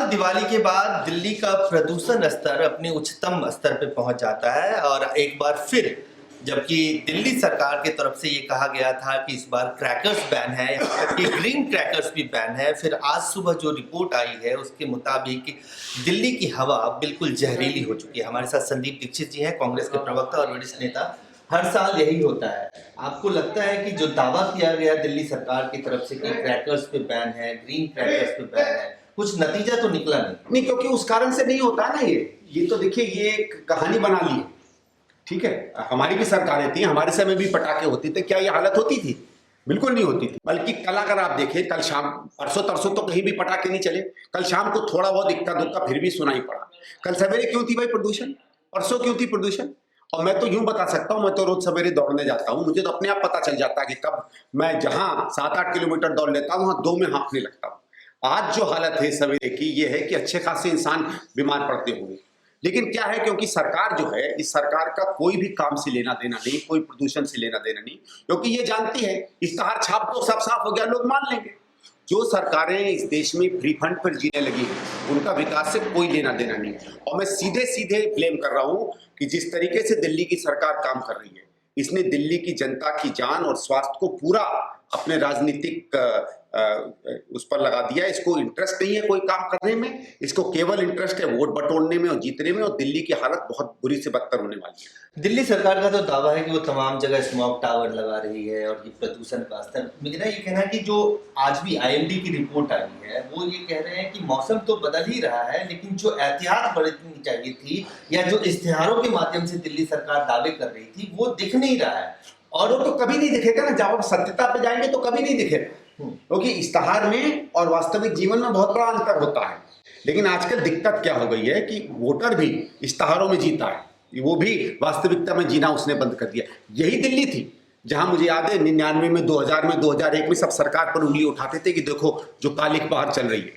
दिवाली के बाद दिल्ली का प्रदूषण स्तर अपने उच्चतम स्तर पे पहुंच जाता है और एक बार फिर, जबकि दिल्ली सरकार की तरफ से ये कहा गया था कि इस बार क्रैकर्स बैन है, यहाँ तक कि ग्रीन क्रैकर्स भी बैन है। फिर आज सुबह जो रिपोर्ट आई है उसके मुताबिक दिल्ली की हवा बिल्कुल जहरीली हो चुकी है। हमारे साथ संदीप दीक्षित जी हैं, कांग्रेस के प्रवक्ता और वरिष्ठ नेता। हर साल यही होता है। आपको लगता है कि जो दावा किया गया दिल्ली सरकार की तरफ से कि क्रैकर्स पे बैन है, ग्रीन क्रैकर्स पे बैन है, कुछ नतीजा तो निकला नहीं? क्योंकि उस कारण से नहीं होता ना। ये तो देखिए, ये एक कहानी बना ली है। ठीक है, हमारी भी सरकारें थी, हमारे समय भी पटाखे होते थे। क्या ये हालत होती थी? बिल्कुल नहीं होती थी। बल्कि कल अगर आप देखें, कल शाम, परसों तरसों तो कहीं भी पटाखे नहीं चले। कल शाम को थोड़ा बहुत इक्का दुक्का फिर भी सुनाई पड़ा। कल सवेरे क्यों थी भाई प्रदूषण? परसों क्यों थी प्रदूषण? और मैं तो यूं बता सकता हूं, मैं तो रोज सवेरे दौड़ने जाता हूं, मुझे तो अपने आप पता चल जाता है कि कब मैं जहां 7-8 किलोमीटर दौड़ लेता हूं वहां 2 में हाँफने लगता हूं। आज जो हालत है सवेरे की, ये है कि अच्छे खासे इंसान बीमार पड़ते होंगे। लेकिन क्या है, क्योंकि सरकार जो है, इस सरकार का कोई भी काम से लेना देना नहीं, कोई प्रदूषण से लेना देना नहीं, क्योंकि ये जानती है इश्तेहार छाप दो सब साफ हो गया, लोग मान लेंगे। जो सरकारें इस देश में फ्री फंड पर जीने लगी हैं, उनका विकास से कोई लेना देना नहीं। और मैं सीधे सीधे ब्लेम कर रहा हूं कि जिस तरीके से दिल्ली की सरकार काम कर रही है, इसने दिल्ली की जनता की जान और स्वास्थ्य को पूरा अपने राजनीतिक उस पर लगा दिया। इसको इंटरेस्ट नहीं है कोई काम करने में, इसको केवल इंटरेस्ट है वोट बटोरने में और जीतने में। और दिल्ली की हालत बहुत बुरी से बदतर होने वाली है। दिल्ली सरकार का तो दावा है कि वो तमाम जगह स्मॉग टावर लगा रही है और ये प्रदूषण का स्तर, मेरा ये कहना है कि जो आज भी आईएमडी की रिपोर्ट आई है वो ये कह रहे हैं कि मौसम तो बदल ही रहा है, लेकिन जो एहतियात बरतनी चाहिए थी या जो इश्तेहारों के माध्यम से दिल्ली सरकार दावे कर रही थी वो दिख नहीं रहा है। और वो तो कभी नहीं दिखेगा ना, जब आप सत्यता पे जाएंगे तो कभी नहीं दिखेगा, क्योंकि इश्तेहार में और वास्तविक जीवन में बहुत बड़ा अंतर होता है। लेकिन आजकल दिक्कत क्या हो गई है कि वोटर भी इश्तेहारों में जीता है, वो भी वास्तविकता में जीना उसने बंद कर दिया। यही दिल्ली थी जहां मुझे याद है 99 में, 2000 में, 2001 में सब सरकार पर उंगली उठाते थे कि देखो जो काली बाहर चल रही है,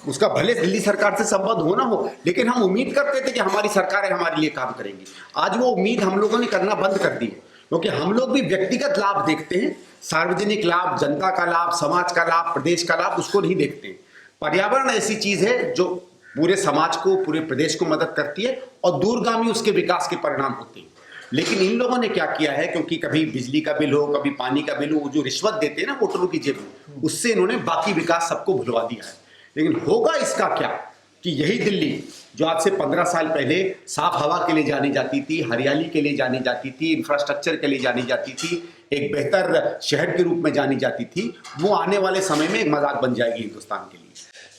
उसका भले दिल्ली सरकार से संबंध हो ना हो, लेकिन हम उम्मीद करते थे कि हमारी सरकार है, हमारे लिए काम करेंगी। आज वो उम्मीद हम लोगों ने करना बंद कर दी है, क्योंकि हम लोग भी व्यक्तिगत लाभ देखते हैं, सार्वजनिक लाभ, जनता का लाभ, समाज का लाभ, प्रदेश का लाभ, उसको नहीं देखते हैं। पर्यावरण ऐसी चीज है जो पूरे समाज को, पूरे प्रदेश को मदद करती है और दूरगामी उसके विकास के परिणाम होते हैं। लेकिन इन लोगों ने क्या किया है, क्योंकि कभी बिजली का बिल हो, कभी पानी का बिल हो, जो रिश्वत देते हैं ना वोटरों की जेब में, उससे इन्होंने बाकी विकास सबको भुलवा दिया है। लेकिन होगा इसका क्या कि यही दिल्ली जो आज से 15 साल पहले साफ हवा के लिए जानी जाती थी, हरियाली के लिए जानी जाती थी, इंफ्रास्ट्रक्चर के लिए जानी जाती थी, एक बेहतर शहर के रूप में जानी जाती थी, वो आने वाले समय में एक मजाक बन जाएगी हिंदुस्तान के लिए।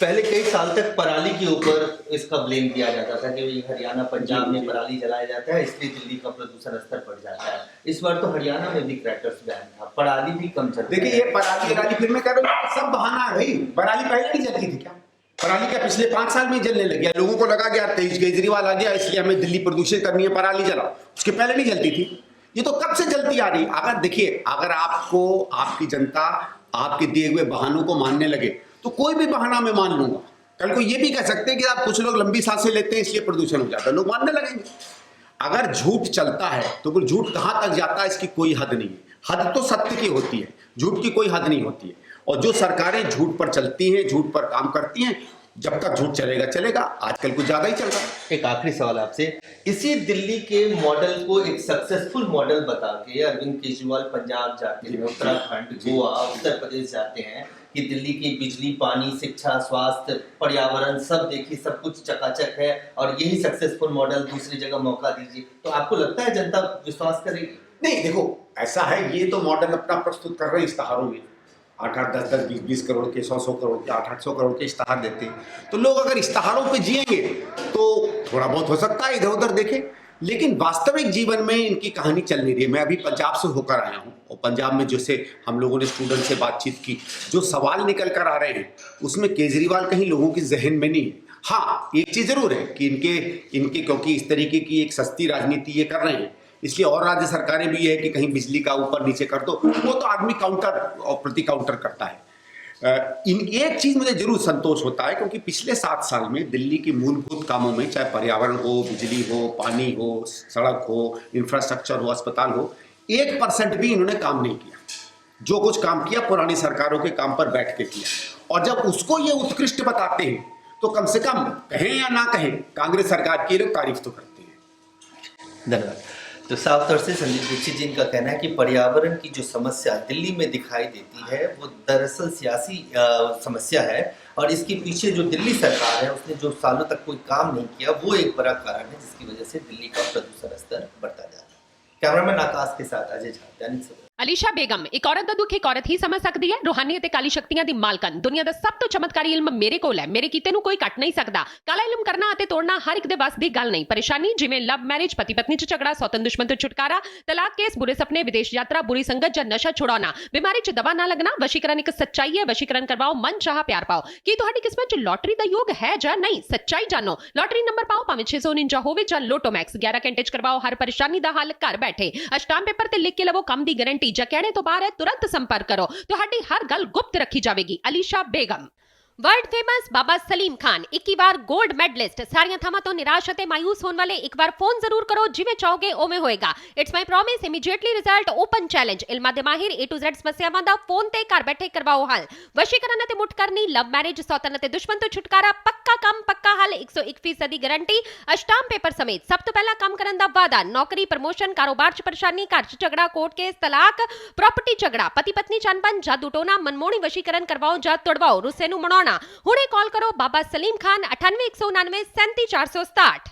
पहले कई साल तक पराली के ऊपर इसका ब्लेम किया जाता था कि हरियाणा पंजाब में पराली जलाया जाता है, इसलिए दिल्ली का प्रदूषण स्तर बढ़ जाता है। इस बार तो हरियाणा में भी क्रैकर्स बैन था, पराली भी कम चलती है। देखिए, ये पराली फिर मैं कह रहा हूँ सब बहाना है भाई। पराली पहले नहीं जलती थी क्या? पराली क्या पिछले 5 साल में जलने लग गया? लोगों को लगा गया केजरीवाल आ गया इसलिए हमें दिल्ली प्रदूषित करनी है, पराली जलाओ। उसके पहले नहीं जलती थी, ये तो कब से जलती आ रही। अगर देखिए, अगर आपको आपकी जनता आपके दिए हुए बहानों को मानने लगे तो कोई भी बहाना मैं मान लूंगा। कल को ये भी कह सकते हैं कि आप कुछ लोग लंबी सांसें लेते हैं इसलिए प्रदूषण हो जाता है, लोग मानने लगेंगे। अगर झूठ चलता है तो फिर झूठ कहां तक जाता है इसकी कोई हद नहीं है। हद तो सत्य की होती है, झूठ की कोई हद नहीं होती है। और जो सरकारें झूठ पर चलती हैं, झूठ पर काम करती हैं, जब तक झूठ चलेगा चलेगा। आजकल कुछ ज्यादा ही चल रहा है। एक आखिरी सवाल आपसे, इसी दिल्ली के मॉडल को एक सक्सेसफुल मॉडल बता के अरविंद केजरीवाल पंजाब जाते हैं, उत्तराखंड, गोवा, उत्तर प्रदेश जाते हैं कि दिल्ली की बिजली, पानी, शिक्षा, स्वास्थ्य, पर्यावरण सब देखिए, सब कुछ चकाचक है और यही सक्सेसफुल मॉडल दूसरी जगह मौका दीजिए, तो आपको लगता है जनता विश्वास करेगी? नहीं, देखो ऐसा है, ये तो मॉडल अपना प्रस्तुत कर रहे हैं इश्तेहारों में। 8-8, 10-10, 20-20 करोड़ के, 100-100 करोड़ के, 800 करोड़ के इश्तेहार देते हैं। तो लोग अगर इश्तेहारों पे जिएंगे तो थोड़ा बहुत हो सकता है इधर उधर देखें, लेकिन वास्तविक जीवन में इनकी कहानी चल नहीं रही है। मैं अभी पंजाब से होकर आया हूँ और पंजाब में जैसे हम लोगों ने स्टूडेंट से बातचीत की, जो सवाल निकल कर आ रहे हैं उसमें केजरीवाल कहीं लोगों की जहन में नहीं है। हाँ, एक चीज़ जरूर है कि इनके क्योंकि इस तरीके की एक सस्ती राजनीति ये कर रहे हैं, इसलिए और राज्य सरकारें भी है कि कहीं बिजली का ऊपर नीचे कर दो, वो तो आदमी काउंटर और प्रति काउंटर करता है। एक चीज मुझे जरूर संतोष होता है, क्योंकि पिछले 7 साल में दिल्ली के मूलभूत कामों में, चाहे पर्यावरण हो, बिजली हो, पानी हो, सड़क हो, इंफ्रास्ट्रक्चर हो, अस्पताल हो, 1% भी इन्होंने काम नहीं किया। जो कुछ काम किया पुरानी सरकारों के काम पर बैठ के किया। और जब उसको ये उत्कृष्ट बताते हैं तो कम से कम कहें या ना कहें, कांग्रेस सरकार की लोग तारीफ तो करते हैं। धन्यवाद। तो साफ तौर से संदीप दीक्षित जी इनका कहना है कि पर्यावरण की जो समस्या दिल्ली में दिखाई देती है वो दरअसल सियासी समस्या है, और इसके पीछे जो दिल्ली सरकार है उसने जो सालों तक कोई काम नहीं किया वो एक बड़ा कारण है जिसकी वजह से दिल्ली का प्रदूषण स्तर बढ़ता जा रहा है। कैमरामैन आकाश के साथ अजय झा, दैनिक सवेरा। ਅਲੀਸ਼ਾ ਬੇਗਮ ਇੱਕ ਔਰਤ ਦਾ ਦੁੱਖ ਇੱਕ ਔਰਤ ਹੀ ਸਮਝ ਸਕਦੀ ਹੈ। ਰੂਹਾਨੀ ਅਤੇ ਕਾਲੀ ਸ਼ਕਤੀਆਂ ਦੀ ਮਾਲਕਨ, ਦੁਨੀਆ ਦਾ ਸਭ ਤੋਂ ਚਮਤਕਾਰੀ ਇਲਮ ਮੇਰੇ ਕੋਲ ਹੈ। ਮੇਰੇ ਕੀਤੇ ਨੂੰ ਕੋਈ ਕੱਟ ਨਹੀਂ ਸਕਦਾ। ਕਾਲਾ ਇਲਮ ਕਰਨਾ ਅਤੇ ਤੋੜਨਾ ਹਰ ਇੱਕ ਦੇ ਵੱਸ ਦੀ ਗੱਲ ਨਹੀਂ। ਪਰੇਸ਼ਾਨੀ ਜਿਵੇਂ ਲਵ ਮੈਰਿਜ, ਪਤੀ ਪਤਨੀ 'ਚ ਝਗੜਾ, ਸੌਤਨ ਦੁਸ਼ਮਣ ਤੋਂ ਛੁਟਕਾਰਾ, ਤਲਾਕ ਕੇਸ, ਬੁਰੇ ਸੁਪਨੇ, ਵਿਦੇਸ਼ ਯਾਤਰਾ, ਬੁਰੀ ਸੰਗਤ ਜਾਂ ਨਸ਼ਾ ਛੁਡਾਉਣਾ, ਬਿਮਾਰੀ 'ਚ ਦਵਾ ਨਾ ਲੱਗਣਾ। ਵਸ਼ੀਕਰਨ ਇੱਕ ਸੱਚਾਈ ਹੈ। ਵਸ਼ੀਕਰਨ ਕਰਵਾਓ, ਮਨ ਚਾਹਾ ਪਿਆਰ ਪਾਓ। ਕੀ ਤੁਹਾਡੀ ਕਿਸਮਤ 'ਚ ਲੋਟਰੀ ਦਾ ਯੋਗ ਹੈ ਜਾਂ ਨਹੀਂ? ਸੱਚਾਈ ਜਾਣੋ। ਲੋਟਰੀ ਨੰਬਰ ਪਾਓ, ਭਾਵੇਂ 649 ਹੋਵੇ ਜਾਂ ਲੋਟੋ ਮੈਕਸ। 11 ਘੰਟੇ 'ਚ ਕਰਵਾਓ ਹਰ ਪਰੇਸ਼ਾਨੀ ਦਾ ਹੱਲ ਘਰ ਬੈਠੇ। ਅਸ਼ਟਾਮ ਪੇਪਰ ਤੇ ਲਿਖ ਕੇ ਲਵੋ ਕੰਮ ਦੀ ਗਾਰੰਟੀ। ਜਾਂ ਕਹਿਣੇ ਤੋਂ ਬਾਹਰ तुरंत संपर्क करो, ਤੁਹਾਡੀ ਹਰ ਗੱਲ ਗੁਪਤ ਰੱਖੀ ਜਾਵੇਗੀ। ਅਲੀਸ਼ਾ ਬੇਗਮ। वर्ल्ड फेमस बाबा सलीम खान 21 बार गोल्ड मेडलिस्ट। सारियां थावां तो निराश ਅਤੇ ਮਾਯੂਸ ਹੋਣ ਵਾਲੇ ਇੱਕ ਵਾਰ ਫੋਨ ਜ਼ਰੂਰ ਕਰੋ, ਜਿਵੇਂ ਚਾਹੋਗੇ ਉਵੇਂ ਹੋਏਗਾ। It's my promise, immediately result, open challenge. ਇਲਮਾਂ ਦੇ ਮਾਹਿਰ A to Z ਸਮੱਸਿਆਵਾਂ ਦਾ ਫੋਨ ਤੇ ਘਰ ਬੈਠੇ ਕਰਵਾਓ ਹੱਲ। ਵਸ਼ੀਕਰਨ ਅਤੇ ਮੁੱਠ ਕਰਨੀ, ਲਵ ਮੈਰਿਜ, ਸੌਤਨ ਅਤੇ ਦੁਸ਼ਮਣ ਤੋਂ ਛੁਟਕਾਰਾ, ਪੱਕਾ ਕੰਮ, ਪੱਕਾ ਹੱਲ, 101% ਦੀ ਗਾਰੰਟੀ, ਅਸ਼ਟਾਮ ਪੇਪਰ ਸਮੇਤ। ਸਭ ਤੋਂ ਪਹਿਲਾਂ ਕੰਮ ਕਰਨ ਦਾ ਵਾਅਦਾ, ਨੌਕਰੀ, ਪ੍ਰਮੋਸ਼ਨ, ਕਾਰੋਬਾਰ 'ਚ ਪਰੇਸ਼ਾਨੀ, ਘਰ 'ਚ ਝਗੜਾ, ਕੋਰਟ ਕੇਸ, ਤਲਾਕ, ਪ੍ਰਾਪਰਟੀ ਝਗੜਾ, ਪਤੀ ਪਤਨੀ 'ਚ ਅਣਬਣ, ਜਾਦੂ ਟੋਨਾ, ਮਨਮੋਹਣੀ ਵਸ਼ੀਕਰਨ ਕਰਵਾਓ ਜਾਂ ਤੁੜਵਾਓ, ਰੁੱਸੇ ਨੂੰ ਮਨਾਉਣਾ। ਹੁਣੇ ਕਾਲ ਕਰੋ ਬਾਬਾ ਸਲੀਮ ਖਾਨ 98 199 37 467।